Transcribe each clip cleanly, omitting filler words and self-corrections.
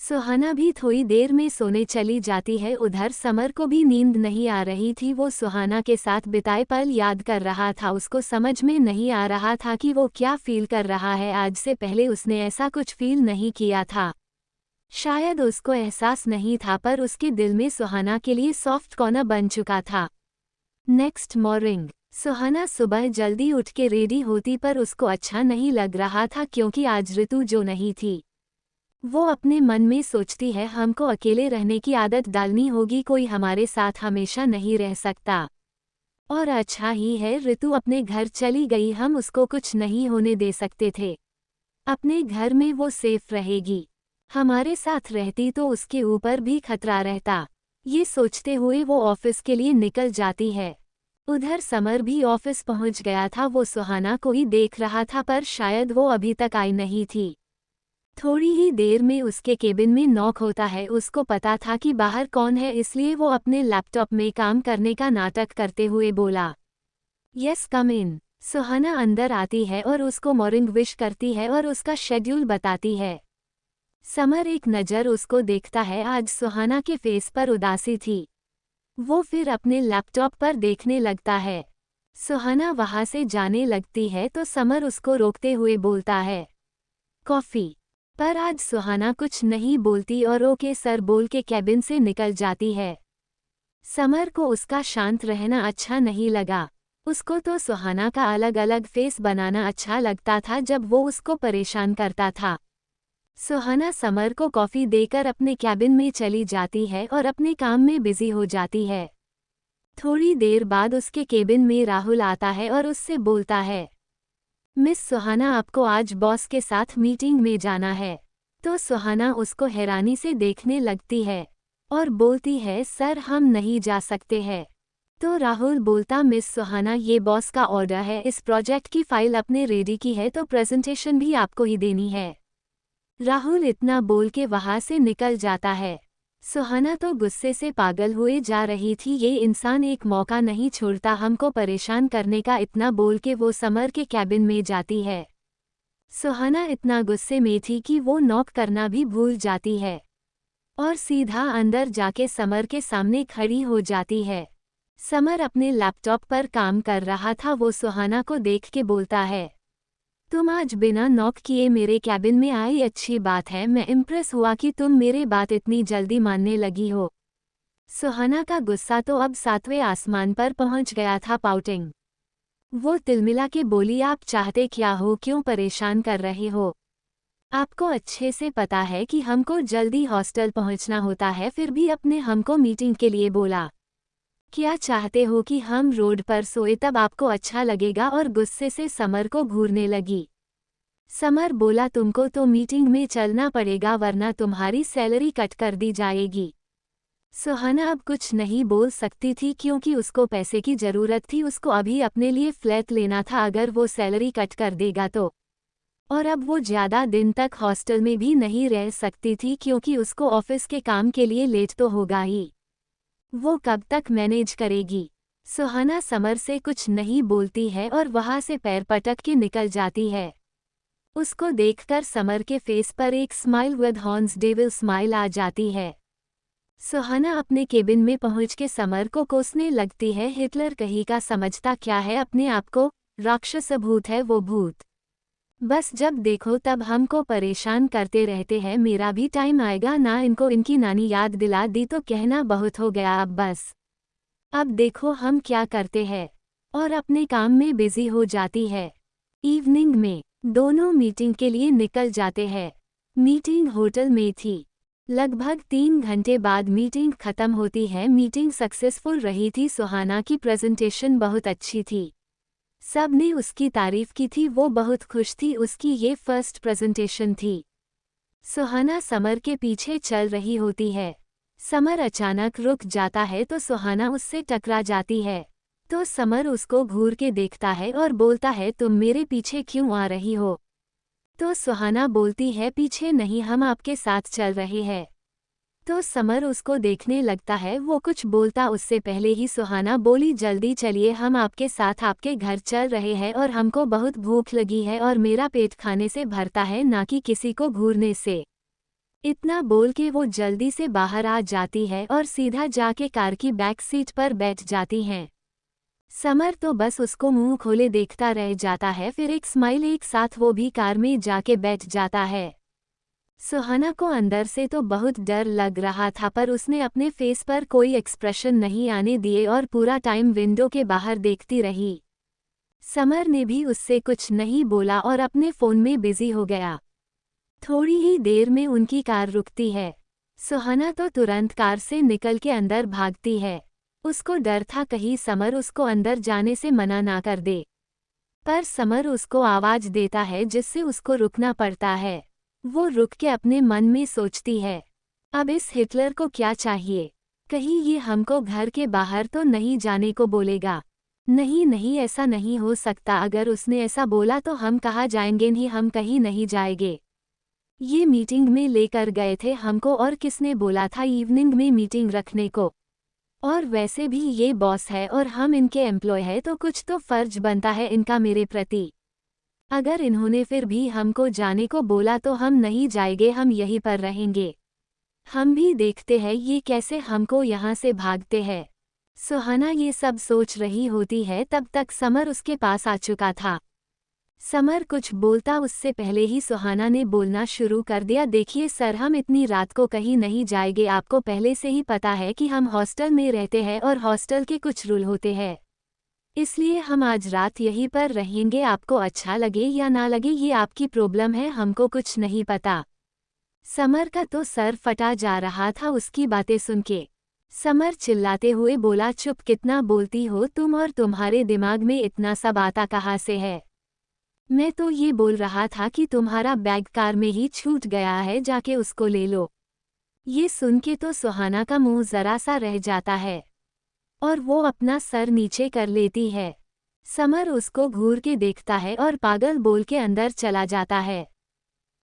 सुहाना भी थोड़ी देर में सोने चली जाती है। उधर समर को भी नींद नहीं आ रही थी। वो सुहाना के साथ बिताए पल याद कर रहा था। उसको समझ में नहीं आ रहा था कि वो क्या फील कर रहा है। आज से पहले उसने ऐसा कुछ फील नहीं किया था। शायद उसको एहसास नहीं था, पर उसके दिल में सुहाना के लिए सॉफ्ट कॉर्नर बन चुका था। नेक्स्ट मॉर्निंग सुहाना सुबह जल्दी उठ के रेडी होती, पर उसको अच्छा नहीं लग रहा था क्योंकि आज ऋतु जो नहीं थी। वो अपने मन में सोचती है, हमको अकेले रहने की आदत डालनी होगी, कोई हमारे साथ हमेशा नहीं रह सकता। और अच्छा ही है ऋतु अपने घर चली गई, हम उसको कुछ नहीं होने दे सकते थे। अपने घर में वो सेफ रहेगी, हमारे साथ रहती तो उसके ऊपर भी खतरा रहता। ये सोचते हुए वो ऑफिस के लिए निकल जाती है। उधर समर भी ऑफिस पहुंच गया था। वो सुहाना को ही देख रहा था, पर शायद वो अभी तक आई नहीं थी। थोड़ी ही देर में उसके केबिन में नॉक होता है। उसको पता था कि बाहर कौन है, इसलिए वो अपने लैपटॉप में काम करने का नाटक करते हुए बोला, यस कम इन। सुहाना अंदर आती है और उसको मॉर्निंग विश करती है और उसका शेड्यूल बताती है। समर एक नज़र उसको देखता है। आज सुहाना के फेस पर उदासी थी। वो फिर अपने लैपटॉप पर देखने लगता है। सुहाना वहां से जाने लगती है तो समर उसको रोकते हुए बोलता है, कॉफ़ी। पर आज सुहाना कुछ नहीं बोलती और ओके सर बोल के कैबिन से निकल जाती है। समर को उसका शांत रहना अच्छा नहीं लगा। उसको तो सुहाना का अलग अलग फेस बनाना अच्छा लगता था जब वो उसको परेशान करता था। सुहाना समर को कॉफ़ी देकर अपने कैबिन में चली जाती है और अपने काम में बिजी हो जाती है। थोड़ी देर बाद उसके केबिन में राहुल आता है और उससे बोलता है, मिस सुहाना आपको आज बॉस के साथ मीटिंग में जाना है। तो सुहाना उसको हैरानी से देखने लगती है और बोलती है, सर हम नहीं जा सकते हैं। तो राहुल बोलता, मिस सुहाना ये बॉस का ऑर्डर है, इस प्रोजेक्ट की फाइल अपने रेडी की है तो प्रेजेंटेशन भी आपको ही देनी है। राहुल इतना बोल के वहां से निकल जाता है। सुहाना तो गुस्से से पागल हुए जा रही थी। ये इंसान एक मौका नहीं छोड़ता हमको परेशान करने का। इतना बोल के वो समर के कैबिन में जाती है। सुहाना इतना गुस्से में थी कि वो नॉक करना भी भूल जाती है और सीधा अंदर जाके समर के सामने खड़ी हो जाती है। समर अपने लैपटॉप पर काम कर रहा था। वो सुहाना को देख के बोलता है, तुम आज बिना नॉक किए मेरे कैबिन में आई, अच्छी बात है। मैं इम्प्रेस हुआ कि तुम मेरे बात इतनी जल्दी मानने लगी हो। सुहाना का गुस्सा तो अब 7वें आसमान पर पहुंच गया था। पाउटिंग वो तिलमिला के बोली, आप चाहते क्या हो, क्यों परेशान कर रहे हो? आपको अच्छे से पता है कि हमको जल्दी हॉस्टल पहुंचना होता है, फिर भी अपने हमको मीटिंग के लिए बोला। क्या चाहते हो कि हम रोड पर सोए, तब आपको अच्छा लगेगा? और गुस्से से समर को घूरने लगी। समर बोला, तुमको तो मीटिंग में चलना पड़ेगा वरना तुम्हारी सैलरी कट कर दी जाएगी। सुहाना अब कुछ नहीं बोल सकती थी क्योंकि उसको पैसे की ज़रूरत थी। उसको अभी अपने लिए फ्लैट लेना था। अगर वो सैलरी कट कर देगा तो, और अब वो ज़्यादा दिन तक हॉस्टल में भी नहीं रह सकती थी क्योंकि उसको ऑफिस के काम के लिए लेट तो होगा ही। वो कब तक मैनेज करेगी? सुहाना समर से कुछ नहीं बोलती है और वहां से पैर पटक के निकल जाती है। उसको देखकर समर के फेस पर एक smile with horns devil smile आ जाती है। सुहाना अपने केबिन में पहुंच के समर को कोसने लगती है, हिटलर कहीं का समझता क्या है अपने आप को, राक्षस भूत है वो भूत। बस जब देखो तब हमको परेशान करते रहते हैं। मेरा भी टाइम आएगा ना। इनको इनकी नानी याद दिला दी तो कहना बहुत हो गया अब बस। अब देखो हम क्या करते हैं, और अपने काम में बिजी हो जाती है। इवनिंग में दोनों मीटिंग के लिए निकल जाते हैं। मीटिंग होटल में थी। लगभग 3 घंटे बाद मीटिंग खत्म होती है। मीटिंग सक्सेसफुल रही थी। सुहाना की प्रेजेंटेशन बहुत अच्छी थी। सब ने उसकी तारीफ की थी। वो बहुत खुश थी। उसकी ये फर्स्ट प्रेजेंटेशन थी। सुहाना समर के पीछे चल रही होती है। समर अचानक रुक जाता है तो सुहाना उससे टकरा जाती है। तो समर उसको घूर के देखता है और बोलता है, तुम मेरे पीछे क्यों आ रही हो? तो सुहाना बोलती है, पीछे नहीं, हम आपके साथ चल रहे हैं। तो समर उसको देखने लगता है। वो कुछ बोलता उससे पहले ही सुहाना बोली, जल्दी चलिए, हम आपके साथ आपके घर चल रहे हैं और हमको बहुत भूख लगी है और मेरा पेट खाने से भरता है ना कि किसी को घूरने से। इतना बोल के वो जल्दी से बाहर आ जाती है और सीधा जाके कार की बैक सीट पर बैठ जाती हैं। समर तो बस उसको मुंह खोले देखता रह जाता है, फिर एक स्माइल एक साथ वो भी कार में जाके बैठ जाता है। सुहाना को अंदर से तो बहुत डर लग रहा था, पर उसने अपने फेस पर कोई एक्सप्रेशन नहीं आने दिए और पूरा टाइम विंडो के बाहर देखती रही। समर ने भी उससे कुछ नहीं बोला और अपने फ़ोन में बिजी हो गया। थोड़ी ही देर में उनकी कार रुकती है। सुहाना तो तुरंत कार से निकल के अंदर भागती है। उसको डर था कहीं समर उसको अंदर जाने से मना ना कर दे, पर समर उसको आवाज देता है जिससे उसको रुकना पड़ता है। वो रुक के अपने मन में सोचती है, अब इस हिटलर को क्या चाहिए, कहीं ये हमको घर के बाहर तो नहीं जाने को बोलेगा। नहीं नहीं, ऐसा नहीं हो सकता, अगर उसने ऐसा बोला तो हम कहाँ जाएंगे, नहीं हम कहीं नहीं जाएंगे। ये मीटिंग में लेकर गए थे हमको और किसने बोला था इवनिंग में मीटिंग रखने को, और वैसे भी ये बॉस है और हम इनके एम्प्लॉय है तो कुछ तो फर्ज बनता है इनका मेरे प्रति। अगर इन्होंने फिर भी हमको जाने को बोला तो हम नहीं जाएंगे, हम यहीं पर रहेंगे। हम भी देखते हैं ये कैसे हमको यहाँ से भागते हैं। सुहाना ये सब सोच रही होती है, तब तक समर उसके पास आ चुका था। समर कुछ बोलता उससे पहले ही सुहाना ने बोलना शुरू कर दिया, देखिए सर, हम इतनी रात को कहीं नहीं जाएंगे, आपको पहले से ही पता है कि हम हॉस्टल में रहते हैं और हॉस्टल के कुछ रूल होते हैं, इसलिए हम आज रात यहीं पर रहेंगे। आपको अच्छा लगे या ना लगे ये आपकी प्रॉब्लम है, हमको कुछ नहीं पता। समर का तो सर फटा जा रहा था उसकी बातें सुन के। समर चिल्लाते हुए बोला, चुप, कितना बोलती हो तुम, और तुम्हारे दिमाग में इतना सब आता कहाँ से है। मैं तो ये बोल रहा था कि तुम्हारा बैग कार में ही छूट गया है, जाके उसको ले लो। ये सुन के तो सुहाना का मुंह जरा सा रह जाता है और वो अपना सर नीचे कर लेती है। समर उसको घूर के देखता है और पागल बोल के अंदर चला जाता है।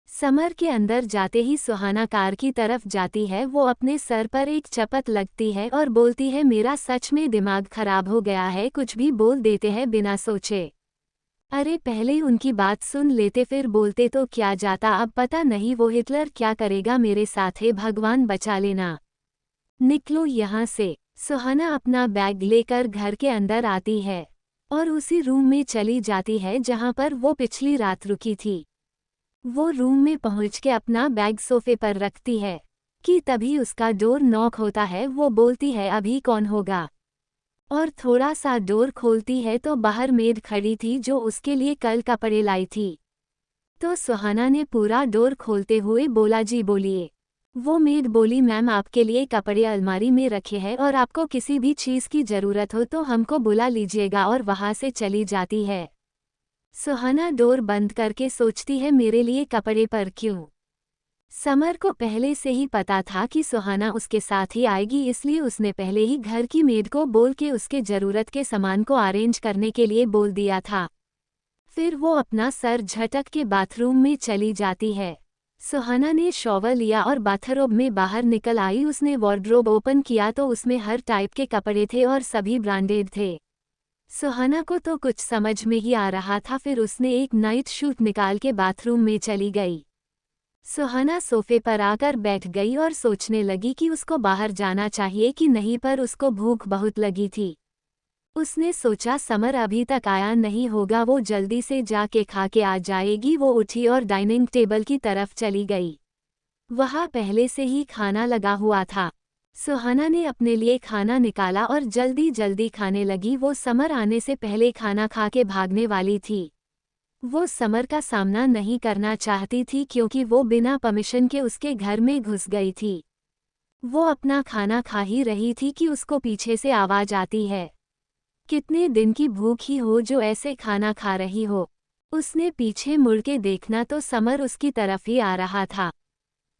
समर के अंदर जाते ही सुहाना कार की तरफ जाती है, वो अपने सर पर एक चपत लगती है और बोलती है, मेरा सच में दिमाग खराब हो गया है, कुछ भी बोल देते हैं बिना सोचे। अरे पहले उनकी बात सुन लेते फिर बोलते तो क्या जाता, अब पता नहीं वो हिटलर क्या करेगा मेरे साथ, है भगवान बचा लेना। निकलो यहाँ से। सुहाना अपना बैग लेकर घर के अंदर आती है और उसी रूम में चली जाती है जहाँ पर वो पिछली रात रुकी थी। वो रूम में पहुँच के अपना बैग सोफे पर रखती है कि तभी उसका डोर नॉक होता है। वो बोलती है, अभी कौन होगा, और थोड़ा सा डोर खोलती है तो बाहर मेड खड़ी थी जो उसके लिए कल कपड़े लाई थी। तो सुहाना ने पूरा डोर खोलते हुए बोला, जी बोलिए। वो मेड बोली, मैम आपके लिए कपड़े अलमारी में रखे हैं और आपको किसी भी चीज़ की ज़रूरत हो तो हमको बुला लीजिएगा, और वहाँ से चली जाती है। सुहाना डोर बंद करके सोचती है, मेरे लिए कपड़े पर क्यों। समर को पहले से ही पता था कि सुहाना उसके साथ ही आएगी, इसलिए उसने पहले ही घर की मेड को बोल के उसके ज़रूरत के सामान को अरेंज करने के लिए बोल दिया था। फिर वो अपना सर झटक के बाथरूम में चली जाती है। सुहाना ने शॉवर लिया और बाथरोब में बाहर निकल आई। उसने वार्डरोब ओपन किया तो उसमें हर टाइप के कपड़े थे और सभी ब्रांडेड थे। सुहाना को तो कुछ समझ में ही आ रहा था। फिर उसने एक नाइट सूट निकाल के बाथरूम में चली गई। सुहाना सोफे पर आकर बैठ गई और सोचने लगी कि उसको बाहर जाना चाहिए कि नहीं, पर उसको भूख बहुत लगी थी। उसने सोचा समर अभी तक आया नहीं होगा, वो जल्दी से जाके खा के आ जाएगी। वो उठी और डाइनिंग टेबल की तरफ चली गई। वहाँ पहले से ही खाना लगा हुआ था। सुहाना ने अपने लिए खाना निकाला और जल्दी जल्दी खाने लगी। वो समर आने से पहले खाना खा के भागने वाली थी। वो समर का सामना नहीं करना चाहती थी क्योंकि वो बिना परमिशन के उसके घर में घुस गई थी। वो अपना खाना खा ही रही थी कि उसको पीछे से आवाज आती है, कितने दिन की भूख ही हो जो ऐसे खाना खा रही हो। उसने पीछे मुड़ के देखना तो समर उसकी तरफ ही आ रहा था।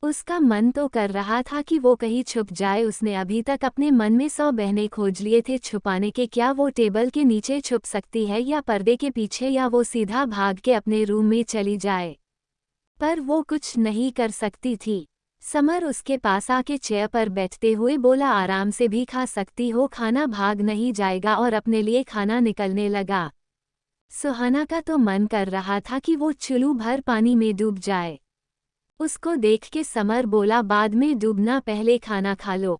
उसका मन तो कर रहा था कि वो कहीं छुप जाए। उसने अभी तक अपने मन में 100 बहने खोज लिए थे छुपाने के, क्या वो टेबल के नीचे छुप सकती है या पर्दे के पीछे, या वो सीधा भाग के अपने रूम में चली जाए, पर वो कुछ नहीं कर सकती थी। समर उसके पास आके चेयर पर बैठते हुए बोला, आराम से भी खा सकती हो, खाना भाग नहीं जाएगा, और अपने लिए खाना निकलने लगा। सुहाना का तो मन कर रहा था कि वो चुल्लू भर पानी में डूब जाए। उसको देख के समर बोला, बाद में डूबना, पहले खाना खा लो।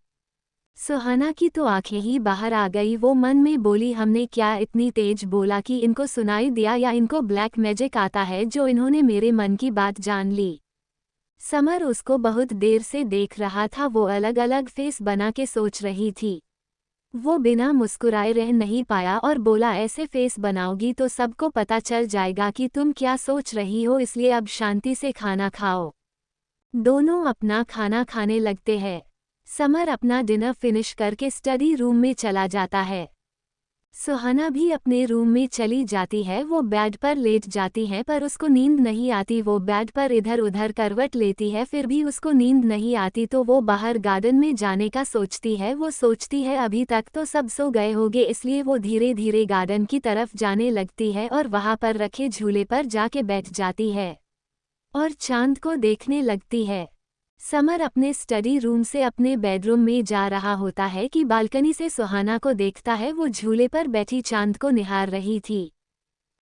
सुहाना की तो आंखें ही बाहर आ गई। वो मन में बोली, हमने क्या इतनी तेज बोला कि इनको सुनाई दिया, या इनको ब्लैक मैजिक आता है जो इन्होंने मेरे मन की बात जान ली। समर उसको बहुत देर से देख रहा था। वो अलग अलग फेस बना के सोच रही थी। वो बिना मुस्कुराए रह नहीं पाया और बोला, ऐसे फेस बनाओगी तो सबको पता चल जाएगा कि तुम क्या सोच रही हो, इसलिए अब शांति से खाना खाओ। दोनों अपना खाना खाने लगते हैं। समर अपना डिनर फिनिश करके स्टडी रूम में चला जाता है। सुहाना भी अपने रूम में चली जाती है। वो बेड पर लेट जाती है पर उसको नींद नहीं आती। वो बेड पर इधर उधर करवट लेती है, फिर भी उसको नींद नहीं आती। तो वो बाहर गार्डन में जाने का सोचती है। वो सोचती है अभी तक तो सब सो गए होंगे, इसलिए वो धीरे धीरे गार्डन की तरफ जाने लगती है और वहां पर रखे झूले पर जाके बैठ जाती है और चांद को देखने लगती है। समर अपने स्टडी रूम से अपने बेडरूम में जा रहा होता है कि बालकनी से सुहाना को देखता है। वो झूले पर बैठी चांद को निहार रही थी।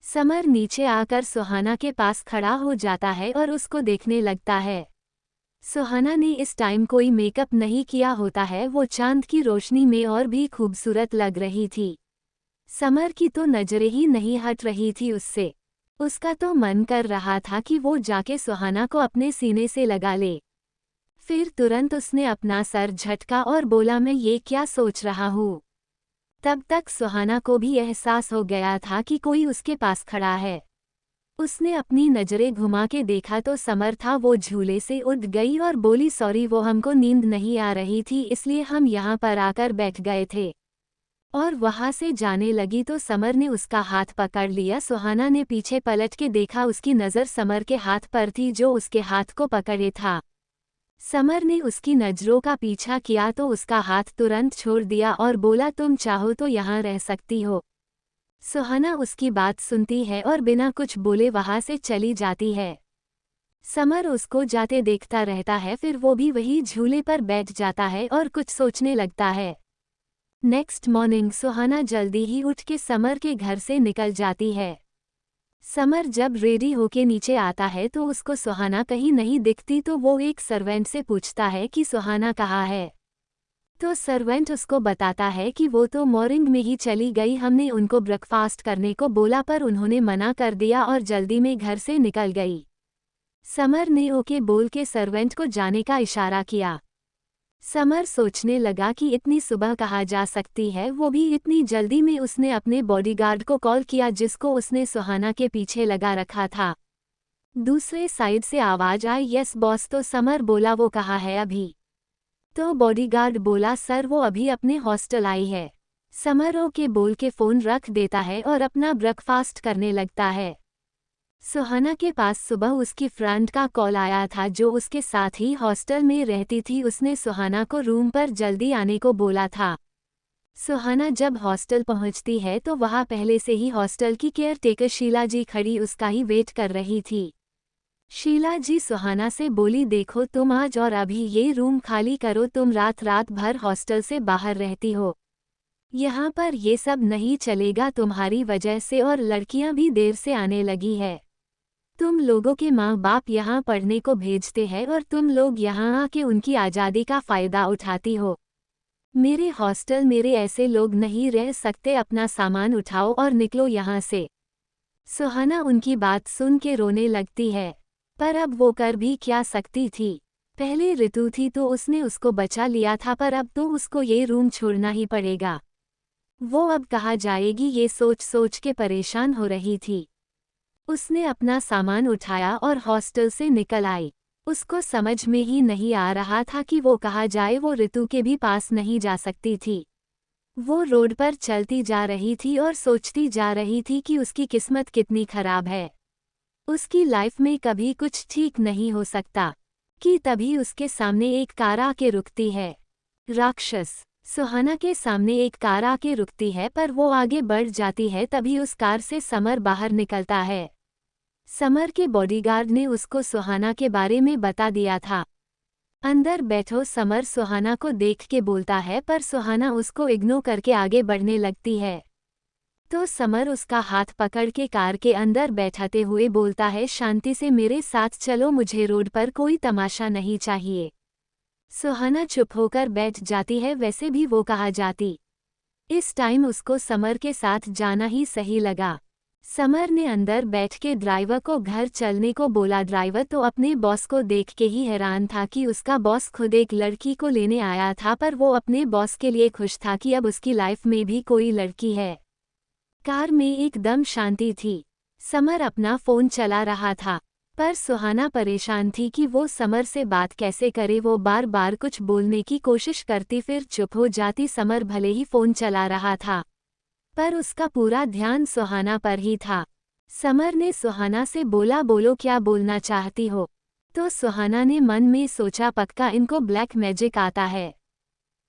समर नीचे आकर सुहाना के पास खड़ा हो जाता है और उसको देखने लगता है। सुहाना ने इस टाइम कोई मेकअप नहीं किया होता है। वो चांद की रोशनी में और भी खूबसूरत लग रही थी। समर की तो नजरें ही नहीं हट रही थी उससे। उसका तो मन कर रहा था कि वो जाके सुहाना को अपने सीने से लगा ले। फिर तुरंत उसने अपना सर झटका और बोला, मैं ये क्या सोच रहा हूँ। तब तक सुहाना को भी एहसास हो गया था कि कोई उसके पास खड़ा है। उसने अपनी नजरें घुमा के देखा तो समर था। वो झूले से उठ गई और बोली, सॉरी, वो हमको नींद नहीं आ रही थी, इसलिए हम यहाँ पर आकर बैठ गए थे। और वहां से जाने लगी तो समर ने उसका हाथ पकड़ लिया। सुहाना ने पीछे पलट के देखा। उसकी नज़र समर के हाथ पर थी जो उसके हाथ को पकड़े था। समर ने उसकी नजरों का पीछा किया तो उसका हाथ तुरंत छोड़ दिया और बोला, तुम चाहो तो यहाँ रह सकती हो। सुहाना उसकी बात सुनती है और बिना कुछ बोले वहां से चली जाती है। समर उसको जाते देखता रहता है। फिर वो भी वही झूले पर बैठ जाता है और कुछ सोचने लगता है। नेक्स्ट मॉर्निंग सुहाना जल्दी ही उठ के समर के घर से निकल जाती है। समर जब रेडी होके नीचे आता है तो उसको सुहाना कहीं नहीं दिखती। तो वो एक सर्वेंट से पूछता है कि सुहाना कहाँ है। तो सर्वेंट उसको बताता है कि वो तो मॉर्निंग में ही चली गई, हमने उनको ब्रेकफास्ट करने को बोला पर उन्होंने मना कर दिया और जल्दी में घर से निकल गई। समर ने ओके बोल के सर्वेंट को जाने का इशारा किया। समर सोचने लगा कि इतनी सुबह कहाँ जा सकती है, वो भी इतनी जल्दी में। उसने अपने बॉडीगार्ड को कॉल किया जिसको उसने सुहाना के पीछे लगा रखा था। दूसरे साइड से आवाज आई, यस बॉस। तो समर बोला, वो कहाँ है अभी। तो बॉडीगार्ड बोला, सर वो अभी अपने हॉस्टल आई है। समर ओके बोल के फ़ोन रख देता है और अपना ब्रेकफास्ट करने लगता है। सुहाना के पास सुबह उसकी फ्रेंड का कॉल आया था जो उसके साथ ही हॉस्टल में रहती थी। उसने सुहाना को रूम पर जल्दी आने को बोला था। सुहाना जब हॉस्टल पहुंचती है तो वहां पहले से ही हॉस्टल की केयरटेकर शीला जी खड़ी उसका ही वेट कर रही थी। शीला जी सुहाना से बोली, देखो तुम आज और अभी ये रूम खाली करो। तुम रात रात भर हॉस्टल से बाहर रहती हो, यहाँ पर ये सब नहीं चलेगा तुम्हारी वजह से, और लड़कियां भी देर से आने लगी है। तुम लोगों के माँ बाप यहाँ पढ़ने को भेजते हैं और तुम लोग यहाँ आके उनकी आज़ादी का फ़ायदा उठाती हो। मेरे हॉस्टल मेरे ऐसे लोग नहीं रह सकते। अपना सामान उठाओ और निकलो यहाँ से। सुहाना उनकी बात सुन के रोने लगती है, पर अब वो कर भी क्या सकती थी। पहले ऋतु थी तो उसने उसको बचा लिया था, पर अब तो उसको ये रूम छोड़ना ही पड़ेगा। वो अब कहाँ जाएगी ये सोच सोच के परेशान हो रही थी। उसने अपना सामान उठाया और हॉस्टल से निकल आई। उसको समझ में ही नहीं आ रहा था कि वो कहाँ जाए। वो ऋतु के भी पास नहीं जा सकती थी। वो रोड पर चलती जा रही थी और सोचती जा रही थी कि उसकी किस्मत कितनी खराब है। उसकी लाइफ में कभी कुछ ठीक नहीं हो सकता। कि तभी उसके सामने एक कार आके रुकती है। राक्षस। सुहाना के सामने एक कार आके रुकती है पर वो आगे बढ़ जाती है। तभी उस कार से समर बाहर निकलता है। समर के बॉडीगार्ड ने उसको सुहाना के बारे में बता दिया था। अंदर बैठो, समर सुहाना को देख के बोलता है, पर सुहाना उसको इग्नोर करके आगे बढ़ने लगती है। तो समर उसका हाथ पकड़ के कार के अंदर बैठाते हुए बोलता है, शांति से मेरे साथ चलो, मुझे रोड पर कोई तमाशा नहीं चाहिए। सुहाना चुप होकर बैठ जाती है, वैसे भी वो कहाँ जाती। इस टाइम उसको समर के साथ जाना ही सही लगा। समर ने अंदर बैठ के ड्राइवर को घर चलने को बोला। ड्राइवर तो अपने बॉस को देख के ही हैरान था कि उसका बॉस खुद एक लड़की को लेने आया था, पर वो अपने बॉस के लिए खुश था कि अब उसकी लाइफ में भी कोई लड़की है। कार में एकदम शांति थी। समर अपना फोन चला रहा था, पर सुहाना परेशान थी कि वो समर से बात कैसे करे। वो बार बार कुछ बोलने की कोशिश करती, फिर चुप हो जाती। समर भले ही फोन चला रहा था, पर उसका पूरा ध्यान सुहाना पर ही था। समर ने सुहाना से बोला, बोलो क्या बोलना चाहती हो। तो सुहाना ने मन में सोचा, पक्का इनको ब्लैक मैजिक आता है,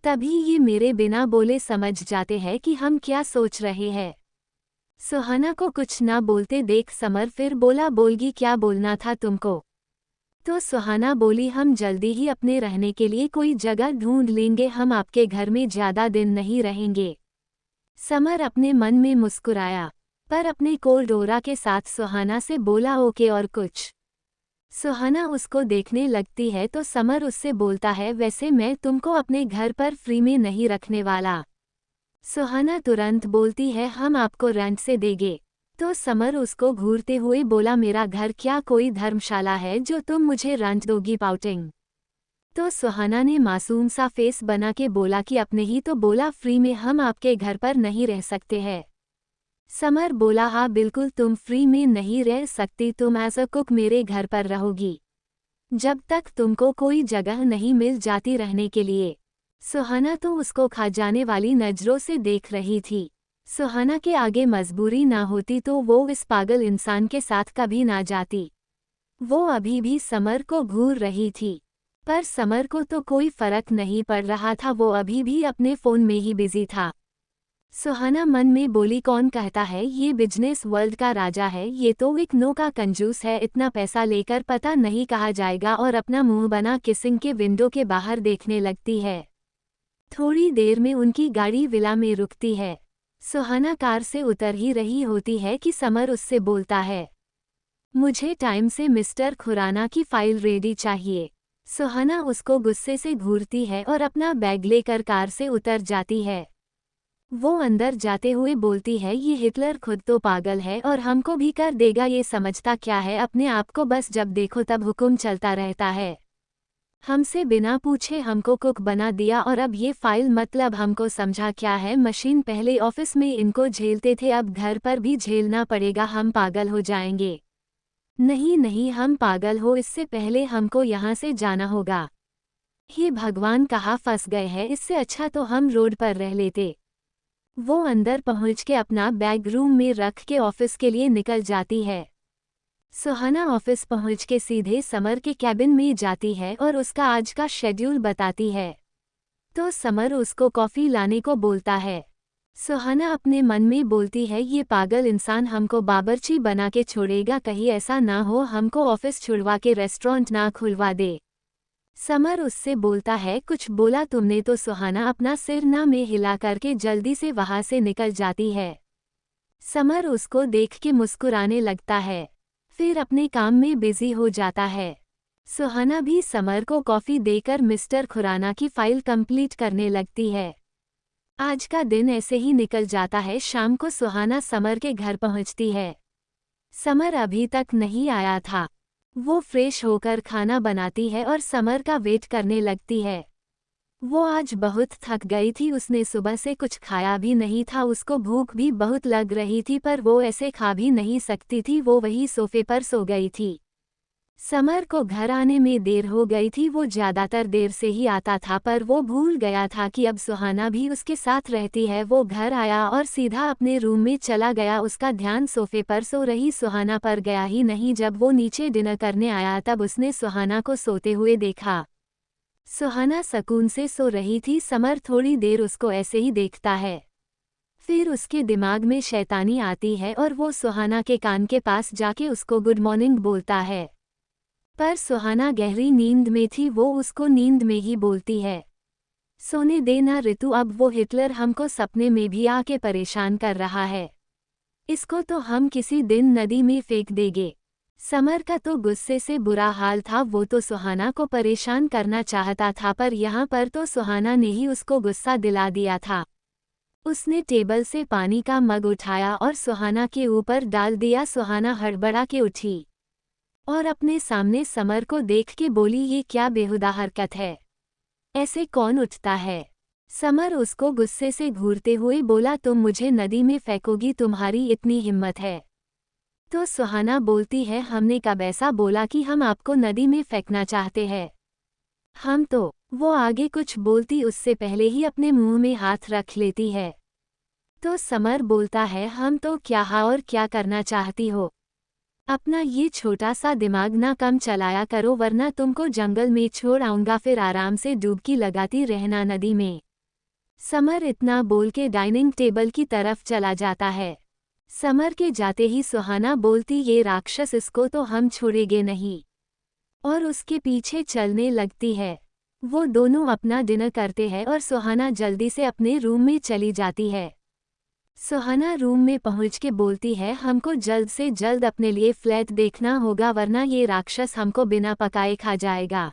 तभी ये मेरे बिना बोले समझ जाते हैं कि हम क्या सोच रहे हैं। सुहाना को कुछ ना बोलते देख समर फिर बोला, बोलगी क्या बोलना था तुमको। तो सुहाना बोली, हम जल्दी ही अपने रहने के लिए कोई जगह ढूंढ लेंगे, हम आपके घर में ज्यादा दिन नहीं रहेंगे। समर अपने मन में मुस्कुराया, पर अपने कोल्ड ऑरा के साथ सुहाना से बोला, ओके और कुछ। सुहाना उसको देखने लगती है तो समर उससे बोलता है, वैसे मैं तुमको अपने घर पर फ्री में नहीं रखने वाला। सुहाना तुरंत बोलती है, हम आपको रेंट से देंगे। तो समर उसको घूरते हुए बोला, मेरा घर क्या कोई धर्मशाला है जो तुम मुझे रेंट दोगी पाउटिंग। तो सुहाना ने मासूम सा फेस बना के बोला कि अपने ही तो बोला फ्री में हम आपके घर पर नहीं रह सकते हैं। समर बोला, हाँ बिल्कुल, तुम फ्री में नहीं रह सकती, तुम एज अ कुक मेरे घर पर रहोगी जब तक तुमको कोई जगह नहीं मिल जाती रहने के लिए। सुहाना तो उसको खा जाने वाली नजरों से देख रही थी। सुहाना के आगे मजबूरी ना होती तो वो इस पागल इंसान के साथ कभी ना जाती। वो अभी भी समर को घूर रही थी, पर समर को तो कोई फर्क नहीं पड़ रहा था, वो अभी भी अपने फोन में ही बिजी था। सुहाना मन में बोली, कौन कहता है ये बिजनेस वर्ल्ड का राजा है, ये तो एक नो का कंजूस है, इतना पैसा लेकर पता नहीं कहाँ जाएगा। और अपना मुंह बना किसिंग के विंडो के बाहर देखने लगती है। थोड़ी देर में उनकी गाड़ी विला में रुकती है। सुहाना कार से उतर ही रही होती है कि समर उससे बोलता है, मुझे टाइम से मिस्टर खुराना की फाइल रेडी चाहिए। सुहाना उसको गुस्से से घूरती है और अपना बैग लेकर कार से उतर जाती है। वो अंदर जाते हुए बोलती है, ये हिटलर खुद तो पागल है और हमको भी कर देगा, ये समझता क्या है अपने आप को, बस जब देखो तब हुक्म चलता रहता है। हमसे बिना पूछे हमको कुक बना दिया और अब ये फाइल, मतलब हमको समझा क्या है। मशीन पहले ऑफिस में इनको झेलते थे, अब घर पर भी झेलना पड़ेगा, हम पागल हो जाएंगे। नहीं नहीं, हम पागल हो इससे पहले हमको यहाँ से जाना होगा। हे भगवान, कहाँ फंस गए हैं, इससे अच्छा तो हम रोड पर रह लेते। वो अंदर पहुँच के अपना बैग रूम में रख के ऑफिस के लिए निकल जाती है। सुहाना ऑफिस पहुँच के सीधे समर के कैबिन में जाती है और उसका आज का शेड्यूल बताती है। तो समर उसको कॉफ़ी लाने को बोलता है। सुहाना अपने मन में बोलती है, ये पागल इंसान हमको बावर्ची बना के छोड़ेगा, कहीं ऐसा ना हो हमको ऑफिस छुड़वा के रेस्टोरेंट ना खुलवा दे। समर उससे बोलता है, कुछ बोला तुमने? तो सुहाना अपना सिर ना में हिला करके जल्दी से वहां से निकल जाती है। समर उसको देख के मुस्कुराने लगता है, फिर अपने काम में बिजी हो जाता है। सुहाना भी समर को कॉफ़ी देकर मिस्टर खुराना की फाइल कंप्लीट करने लगती है। आज का दिन ऐसे ही निकल जाता है। शाम को सुहाना समर के घर पहुंचती है। समर अभी तक नहीं आया था। वो फ्रेश होकर खाना बनाती है और समर का वेट करने लगती है। वो आज बहुत थक गई थी, उसने सुबह से कुछ खाया भी नहीं था, उसको भूख भी बहुत लग रही थी, पर वो ऐसे खा भी नहीं सकती थी, वो वही सोफे पर सो गई थी। समर को घर आने में देर हो गई थी, वो ज़्यादातर देर से ही आता था, पर वो भूल गया था कि अब सुहाना भी उसके साथ रहती है। वो घर आया और सीधा अपने रूम में चला गया, उसका ध्यान सोफे पर सो रही सुहाना पर गया ही नहीं। जब वो नीचे डिनर करने आया तब उसने सुहाना को सोते हुए देखा। सुहाना सुकून से सो रही थी, समर थोड़ी देर उसको ऐसे ही देखता है, फिर उसके दिमाग में शैतानी आती है और वो सुहाना के कान के पास जाके उसको गुड मॉर्निंग बोलता है, पर सुहाना गहरी नींद में थी, वो उसको नींद में ही बोलती है, सोने देना ऋतु, अब वो हिटलर हमको सपने में भी आके परेशान कर रहा है। इसको तो हम किसी दिन नदी में फेंक देंगे। समर का तो गुस्से से बुरा हाल था, वो तो सुहाना को परेशान करना चाहता था पर यहाँ पर तो सुहाना ने ही उसको गुस्सा दिला दिया था। उसने टेबल से पानी का मग उठाया और सुहाना के ऊपर डाल दिया। सुहाना हड़बड़ा के उठी और अपने सामने समर को देख के बोली, ये क्या बेहुदा हरकत है, ऐसे कौन उठता है। समर उसको गुस्से से घूरते हुए बोला, तुम मुझे नदी में फेंकोगी, तुम्हारी इतनी हिम्मत है। तो सुहाना बोलती है, हमने कब ऐसा बोला कि हम आपको नदी में फेंकना चाहते हैं। हम तो, वो आगे कुछ बोलती उससे पहले ही अपने मुंह में हाथ रख लेती है। तो समर बोलता है, हम तो क्या और क्या करना चाहती हो, अपना ये छोटा सा दिमाग ना कम चलाया करो वरना तुमको जंगल में छोड़ आऊंगा, फिर आराम से डुबकी लगाती रहना नदी में। समर इतना बोल के डाइनिंग टेबल की तरफ चला जाता है। समर के जाते ही सुहाना बोलती, ये राक्षस, इसको तो हम छोड़ेंगे नहीं, और उसके पीछे चलने लगती है। वो दोनों अपना डिनर करते हैं और सुहाना जल्दी से अपने रूम में चली जाती है। सुहाना रूम में पहुंच के बोलती है, हमको जल्द से जल्द अपने लिए फ्लैट देखना होगा वरना ये राक्षस हमको बिना पकाए खा जाएगा।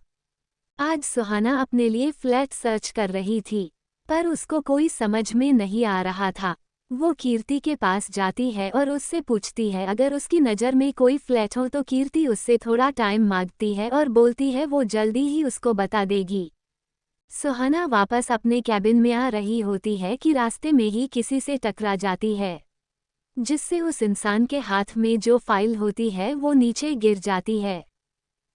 आज सुहाना अपने लिए फ्लैट सर्च कर रही थी पर उसको कोई समझ में नहीं आ रहा था। वो कीर्ति के पास जाती है और उससे पूछती है अगर उसकी नज़र में कोई फ्लैट हो तो कीर्ति उससे थोड़ा टाइम मांगती है और बोलती है वो जल्दी ही उसको बता देगी। सुहाना वापस अपने कैबिन में आ रही होती है कि रास्ते में ही किसी से टकरा जाती है, जिससे उस इंसान के हाथ में जो फाइल होती है वो नीचे गिर जाती है।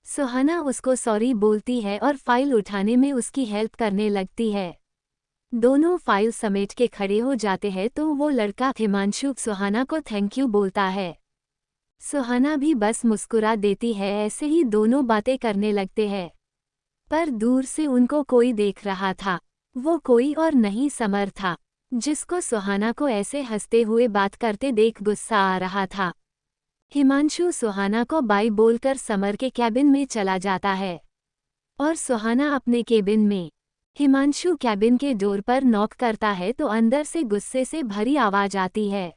सुहाना उसको सॉरी बोलती है और फाइल उठाने में उसकी हेल्प करने लगती है। दोनों फाइल समेट के खड़े हो जाते हैं तो वो लड़का हिमांशु सुहाना को थैंक यू बोलता है। सुहाना भी बस मुस्कुरा देती है। ऐसे ही दोनों बातें करने लगते हैं पर दूर से उनको कोई देख रहा था। वो कोई और नहीं समर था, जिसको सुहाना को ऐसे हंसते हुए बात करते देख गुस्सा आ रहा था। हिमांशु सुहाना को बाय बोलकर समर के कैबिन में चला जाता है और सुहाना अपने केबिन में। हिमांशु कैबिन के डोर पर नॉक करता है तो अंदर से गुस्से से भरी आवाज आती है,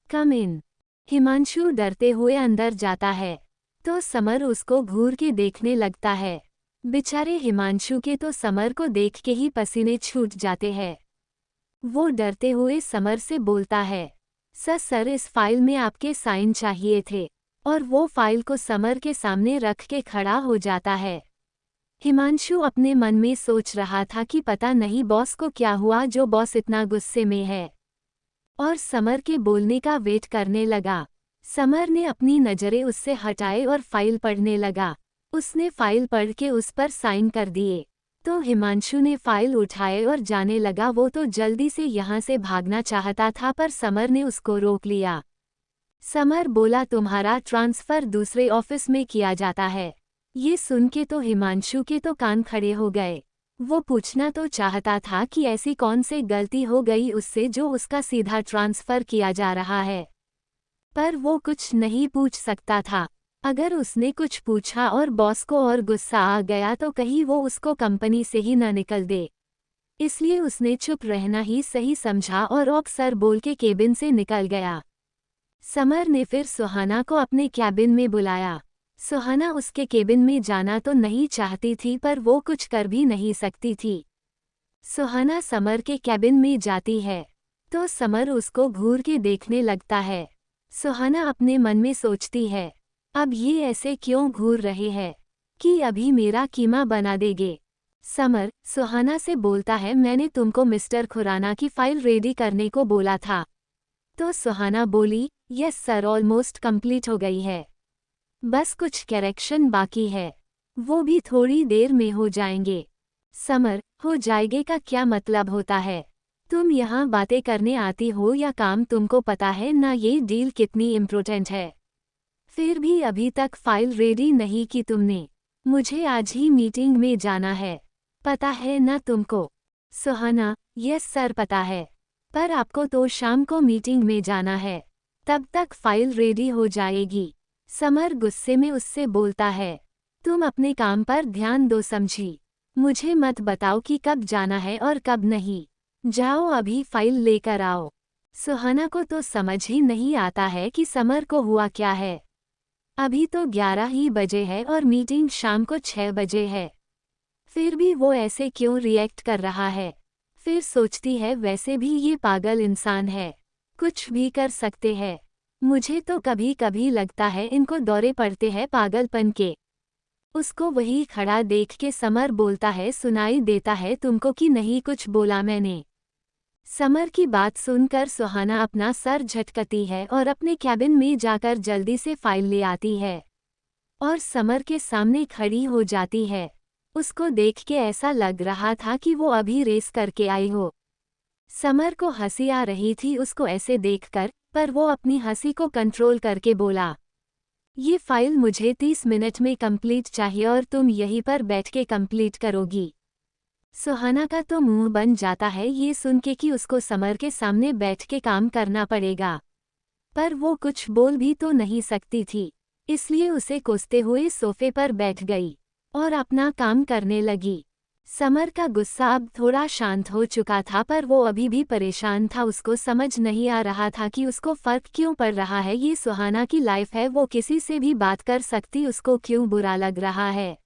कम इन। हिमांशु डरते हुए अंदर जाता है तो समर उसको घूर के देखने लगता है। बेचारे हिमांशु के तो समर को देख के ही पसीने छूट जाते हैं। वो डरते हुए समर से बोलता है, सर इस फाइल में आपके साइन चाहिए थे, और वो फाइल को समर के सामने रख के खड़ा हो जाता है। हिमांशु अपने मन में सोच रहा था कि पता नहीं बॉस को क्या हुआ जो बॉस इतना गुस्से में है, और समर के बोलने का वेट करने लगा। समर ने अपनी नज़रें उससे हटाए और फाइल पढ़ने लगा। उसने फाइल पढ़ के उस पर साइन कर दिए तो हिमांशु ने फाइल उठाए और जाने लगा। वो तो जल्दी से यहाँ से भागना चाहता था पर समर ने उसको रोक लिया। समर बोला, तुम्हारा ट्रांसफ़र दूसरे ऑफिस में किया जाता है। ये सुन के तो हिमांशु के तो कान खड़े हो गए। वो पूछना तो चाहता था कि ऐसी कौन सी गलती हो गई उससे जो उसका सीधा ट्रांसफ़र किया जा रहा है, पर वो कुछ नहीं पूछ सकता था। अगर उसने कुछ पूछा और बॉस को और गुस्सा आ गया तो कहीं वो उसको कंपनी से ही न निकल दे, इसलिए उसने चुप रहना ही सही समझा और ऑक्सर बोल के केबिन से निकल गया। समर ने फिर सुहाना को अपने कैबिन में बुलाया। सुहाना उसके केबिन में जाना तो नहीं चाहती थी पर वो कुछ कर भी नहीं सकती थी। सुहाना समर के कैबिन में जाती है तो समर उसको घूर के देखने लगता है। सुहाना अपने मन में सोचती है, अब ये ऐसे क्यों घूर रहे हैं कि अभी मेरा कीमा बना देंगे। समर सुहाना से बोलता है, मैंने तुमको मिस्टर खुराना की फाइल रेडी करने को बोला था। तो सुहाना बोली, यस सर, ऑलमोस्ट कंप्लीट हो गई है, बस कुछ करेक्शन बाकी है, वो भी थोड़ी देर में हो जाएंगे। समर, हो जाएंगे का क्या मतलब होता है? तुम यहाँ बातें करने आती हो या काम तुमको पता है ना ये डील कितनी इम्पोर्टेंट है? फिर भी अभी तक फाइल रेडी नहीं की तुमने। मुझे आज ही मीटिंग में जाना है, पता है ना तुमको? सुहाना, यस सर पता है, पर आपको तो शाम को मीटिंग में जाना है, तब तक फाइल रेडी हो जाएगी। समर गुस्से में उससे बोलता है, तुम अपने काम पर ध्यान दो समझी, मुझे मत बताओ कि कब जाना है और कब नहीं। जाओ अभी फाइल लेकर आओ। सुहाना को तो समझ ही नहीं आता है कि समर को हुआ क्या है। अभी तो 11 ही बजे है और मीटिंग शाम को 6 बजे है। फिर भी वो ऐसे क्यों रिएक्ट कर रहा है। फिर सोचती है वैसे भी ये पागल इंसान है, कुछ भी कर सकते हैं। मुझे तो कभी कभी लगता है इनको दौरे पड़ते हैं पागलपन के। उसको वही खड़ा देख के समर बोलता है, सुनाई देता है तुमको कि नहीं? कुछ बोला मैंने। समर की बात सुनकर सुहाना अपना सर झटकती है और अपने कैबिन में जाकर जल्दी से फाइल ले आती है और समर के सामने खड़ी हो जाती है। उसको देख के ऐसा लग रहा था कि वो अभी रेस करके आई हो। समर को हंसी आ रही थी उसको ऐसे देखकर, पर वो अपनी हंसी को कंट्रोल करके बोला, ये फाइल मुझे 30 मिनट में कंप्लीट चाहिए और तुम यहीं पर बैठ के कंप्लीट करोगी। सुहाना का तो मुंह बन जाता है ये सुन के कि उसको समर के सामने बैठ के काम करना पड़ेगा, पर वो कुछ बोल भी तो नहीं सकती थी, इसलिए उसे कोसते हुए सोफे पर बैठ गई और अपना काम करने लगी। समर का गुस्सा अब थोड़ा शांत हो चुका था, पर वो अभी भी परेशान था। उसको समझ नहीं आ रहा था कि उसको फर्क क्यों पड़ रहा है। ये सुहाना की लाइफ है, वो किसी से भी बात कर सकती, उसको क्यों बुरा लग रहा है।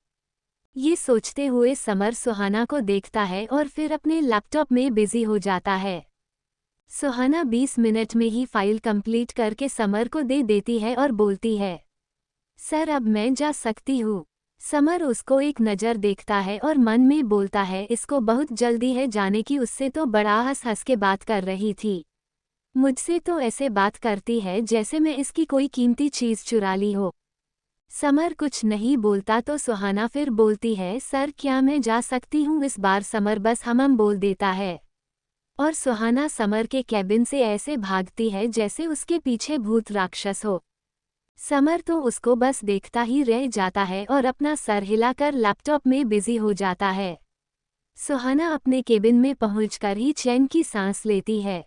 ये सोचते हुए समर सुहाना को देखता है और फिर अपने लैपटॉप में बिजी हो जाता है। सुहाना 20 मिनट में ही फाइल कंप्लीट करके समर को दे देती है और बोलती है, सर अब मैं जा सकती हूँ। समर उसको एक नज़र देखता है और मन में बोलता है, इसको बहुत जल्दी है जाने की। उससे तो बड़ा हंस हंस के बात कर रही थी, मुझसे तो ऐसे बात करती है जैसे मैं इसकी कोई कीमती चीज़ चुरा ली हो। समर कुछ नहीं बोलता तो सुहाना फिर बोलती है, सर क्या मैं जा सकती हूँ? इस बार समर बस हम बोल देता है और सुहाना समर के कैबिन से ऐसे भागती है जैसे उसके पीछे भूत राक्षस हो। समर तो उसको बस देखता ही रह जाता है और अपना सर हिलाकर लैपटॉप में बिजी हो जाता है। सुहाना अपने केबिन में पहुंचकर ही चैन की सांस लेती है।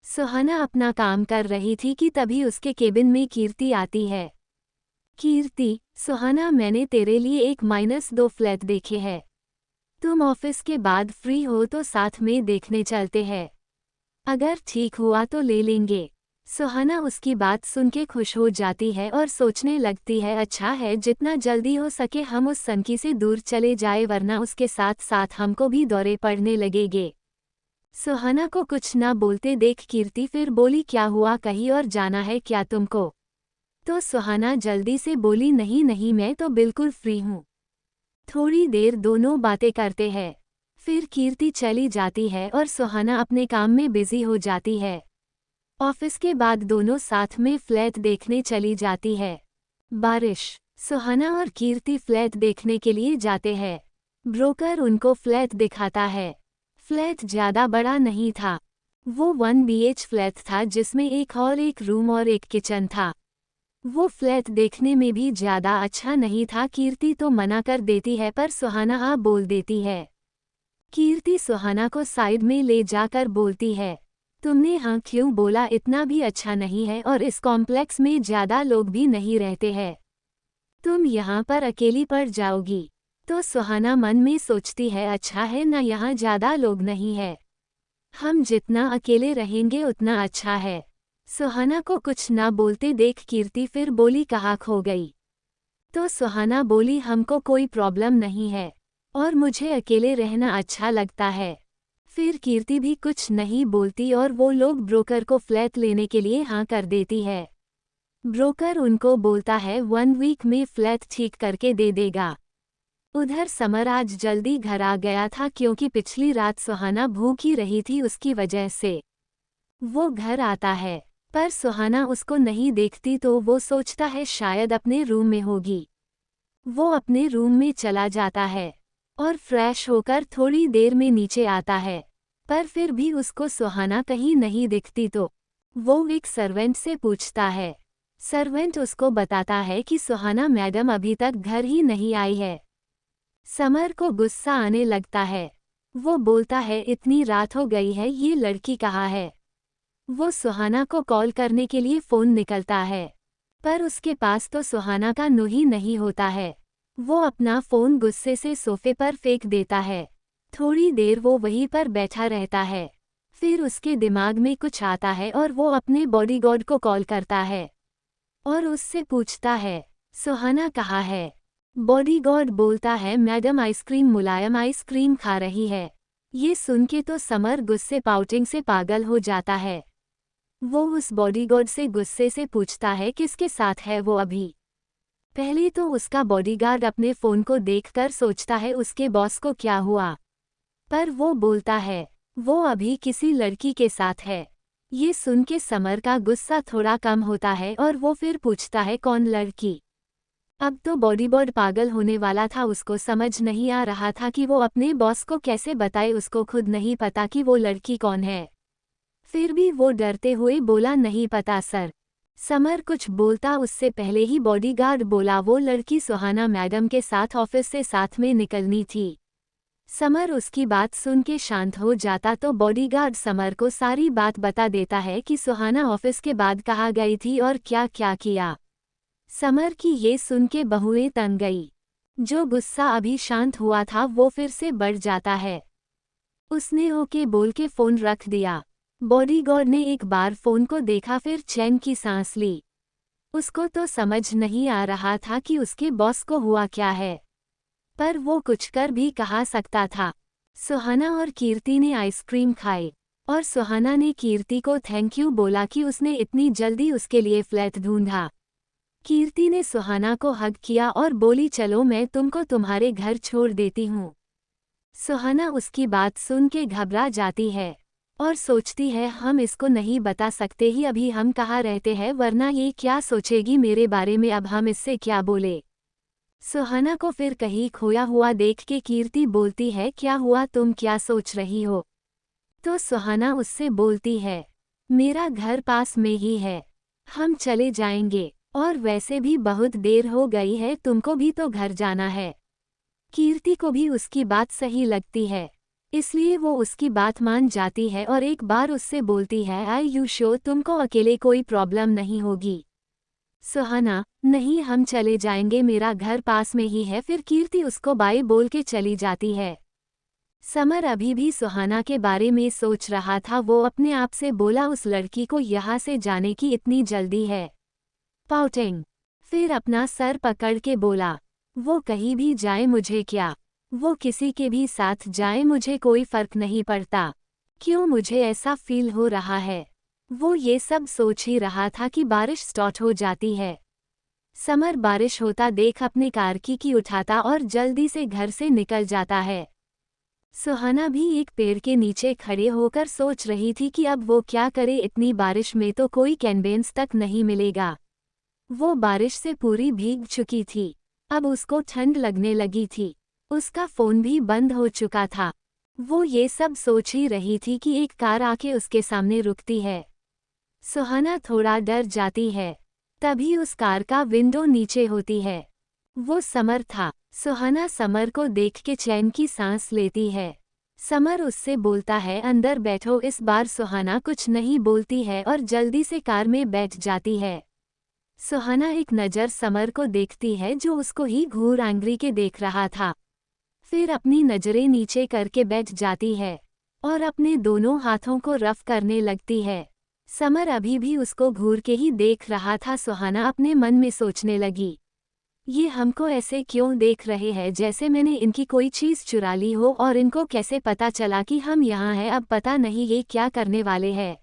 सुहाना अपना काम कर रही थी कि तभी उसके केबिन में कीर्ति आती है। कीर्ति, सुहाना मैंने तेरे लिए एक -2 फ्लैट देखे हैं, तुम ऑफिस के बाद फ्री हो तो साथ में देखने चलते हैं, अगर ठीक हुआ तो ले लेंगे। सुहाना उसकी बात सुन के खुश हो जाती है और सोचने लगती है, अच्छा है जितना जल्दी हो सके हम उस सनकी से दूर चले जाए, वरना उसके साथ साथ हमको भी दौरे पड़ने लगेंगे। सुहाना को कुछ ना बोलते देख कीर्ति फिर बोली, क्या हुआ, कहीं और जाना है क्या तुमको? तो सुहाना जल्दी से बोली, नहीं नहीं मैं तो बिल्कुल फ्री हूँ। थोड़ी देर दोनों बातें करते हैं, फिर कीर्ति चली जाती है और सुहाना अपने काम में बिजी हो जाती है। ऑफिस के बाद दोनों साथ में फ्लैट देखने चली जाती है। बारिश, सुहाना और कीर्ति फ्लैट देखने के लिए जाते हैं। ब्रोकर उनको फ्लैट दिखाता है। फ्लैट ज़्यादा बड़ा नहीं था, वो 1 BH फ्लैट था जिसमें एक हॉल, एक रूम और एक किचन था। वो फ्लैट देखने में भी ज़्यादा अच्छा नहीं था। कीर्ति तो मना कर देती है पर सुहाना हाँ बोल देती है। कीर्ति सुहाना को साइड में ले जाकर बोलती है, तुमने हाँ क्यों बोला? इतना भी अच्छा नहीं है और इस कॉम्प्लेक्स में ज़्यादा लोग भी नहीं रहते हैं, तुम यहाँ पर अकेली पड़ जाओगी। तो सुहाना मन में सोचती है, अच्छा है ना यहाँ ज़्यादा लोग नहीं है, हम जितना अकेले रहेंगे उतना अच्छा है। सुहाना को कुछ ना बोलते देख कीर्ति फिर बोली, कहाँ खो गई? तो सुहाना बोली, हमको कोई प्रॉब्लम नहीं है और मुझे अकेले रहना अच्छा लगता है। फिर कीर्ति भी कुछ नहीं बोलती और वो लोग ब्रोकर को फ्लैट लेने के लिए हाँ कर देती है। ब्रोकर उनको बोलता है 1 वीक में फ्लैट ठीक करके दे देगा। उधर समर आज जल्दी घर आ गया था क्योंकि पिछली रात सुहाना भूखी रही थी, उसकी वजह से वो घर आता है, पर सुहाना उसको नहीं देखती तो वो सोचता है शायद अपने रूम में होगी। वो अपने रूम में चला जाता है और फ्रेश होकर थोड़ी देर में नीचे आता है, पर फिर भी उसको सुहाना कहीं नहीं दिखती तो वो एक सर्वेंट से पूछता है। सर्वेंट उसको बताता है कि सुहाना मैडम अभी तक घर ही नहीं आई है। समर को गुस्सा आने लगता है, वो बोलता है, इतनी रात हो गई है, ये लड़की कहाँ है? वो सुहाना को कॉल करने के लिए फ़ोन निकलता है, पर उसके पास तो सुहाना का नो ही नहीं होता है। वो अपना फ़ोन गुस्से से सोफे पर फेंक देता है। थोड़ी देर वो वहीं पर बैठा रहता है, फिर उसके दिमाग में कुछ आता है और वो अपने बॉडीगार्ड को कॉल करता है और उससे पूछता है, सुहाना कहाँ है? बॉडीगार्ड बोलता है, मैडम आइसक्रीम मुलायम आइसक्रीम खा रही है। ये सुन के तो समर गुस्से पाउटिंग से पागल हो जाता है। वो उस बॉडीगार्ड से गुस्से से पूछता है किसके साथ है वो अभी। पहले तो उसका बॉडीगार्ड अपने फ़ोन को देखकर सोचता है उसके बॉस को क्या हुआ, पर वो बोलता है वो अभी किसी लड़की के साथ है। ये सुन के समर का गुस्सा थोड़ा कम होता है और वो फिर पूछता है कौन लड़की। अब तो बॉडीगार्ड पागल होने वाला था, उसको समझ नहीं आ रहा था कि वो अपने बॉस को कैसे बताए, उसको खुद नहीं पता कि वो लड़की कौन है। फिर भी वो डरते हुए बोला, नहीं पता सर। समर कुछ बोलता उससे पहले ही बॉडीगार्ड बोला, वो लड़की सुहाना मैडम के साथ ऑफिस से साथ में निकलनी थी। समर उसकी बात सुन के शांत हो जाता तो बॉडीगार्ड समर को सारी बात बता देता है कि सुहाना ऑफिस के बाद कहाँ गई थी और क्या क्या किया। समर की ये सुन के बहुएं तंग गई। जो गुस्सा अभी शांत हुआ था वो फिर से बढ़ जाता है। उसने ओके बोल के फ़ोन रख दिया। बॉडीगार्ड ने एक बार फ़ोन को देखा, फिर चैन की सांस ली। उसको तो समझ नहीं आ रहा था कि उसके बॉस को हुआ क्या है, पर वो कुछ कर भी कहा सकता था। सुहाना और कीर्ति ने आइसक्रीम खाई और सुहाना ने कीर्ति को थैंक यू बोला कि उसने इतनी जल्दी उसके लिए फ्लैट ढूंढा। कीर्ति ने सुहाना को हग किया और बोली, चलो मैं तुमको तुम्हारे घर छोड़ देती हूँ। सुहाना उसकी बात सुन के घबरा जाती है और सोचती है, हम इसको नहीं बता सकते ही अभी हम कहाँ रहते हैं, वरना ये क्या सोचेगी मेरे बारे में, अब हम इससे क्या बोले। सुहाना को फिर कहीं खोया हुआ देख के कीर्ति बोलती है, क्या हुआ, तुम क्या सोच रही हो? तो सुहाना उससे बोलती है, मेरा घर पास में ही है, हम चले जाएंगे, और वैसे भी बहुत देर हो गई है, तुमको भी तो घर जाना है। कीर्ति को भी उसकी बात सही लगती है, इसलिए वो उसकी बात मान जाती है और एक बार उससे बोलती है, आई यू श्योर तुमको अकेले कोई प्रॉब्लम नहीं होगी? सुहाना, नहीं हम चले जाएंगे, मेरा घर पास में ही है। फिर कीर्ति उसको बाय बोल के चली जाती है। समर अभी भी सुहाना के बारे में सोच रहा था। वो अपने आप से बोला, उस लड़की को यहाँ से जाने की इतनी जल्दी है। पाउटिंग। फिर अपना सर पकड़ के बोला, वो कहीं भी जाए मुझे क्या, वो किसी के भी साथ जाए मुझे कोई फर्क नहीं पड़ता। क्यों मुझे ऐसा फील हो रहा है? वो ये सब सोच ही रहा था कि बारिश स्टार्ट हो जाती है। समर बारिश होता देख अपने कार की उठाता और जल्दी से घर से निकल जाता है। सुहाना भी एक पेड़ के नीचे खड़े होकर सोच रही थी कि अब वो क्या करे, इतनी बारिश में तो कोई कन्वेंस तक नहीं मिलेगा। वो बारिश से पूरी भीग चुकी थी, अब उसको ठंड लगने लगी थी। उसका फ़ोन भी बंद हो चुका था। वो ये सब सोच ही रही थी कि एक कार आके उसके सामने रुकती है। सुहाना थोड़ा डर जाती है, तभी उस कार का विंडो नीचे होती है। वो समर था। सुहाना समर को देख के चैन की सांस लेती है। समर उससे बोलता है, अंदर बैठो। इस बार सुहाना कुछ नहीं बोलती है और जल्दी से कार में बैठ जाती है। सुहाना एक नज़र समर को देखती है, जो उसको ही घूर एंग्री के देख रहा था। फिर अपनी नज़रें नीचे करके बैठ जाती है और अपने दोनों हाथों को रफ करने लगती है। समर अभी भी उसको घूर के ही देख रहा था। सुहाना अपने मन में सोचने लगी, ये हमको ऐसे क्यों देख रहे हैं जैसे मैंने इनकी कोई चीज़ चुरा ली हो, और इनको कैसे पता चला कि हम यहाँ हैं? अब पता नहीं ये क्या करने वाले हैं।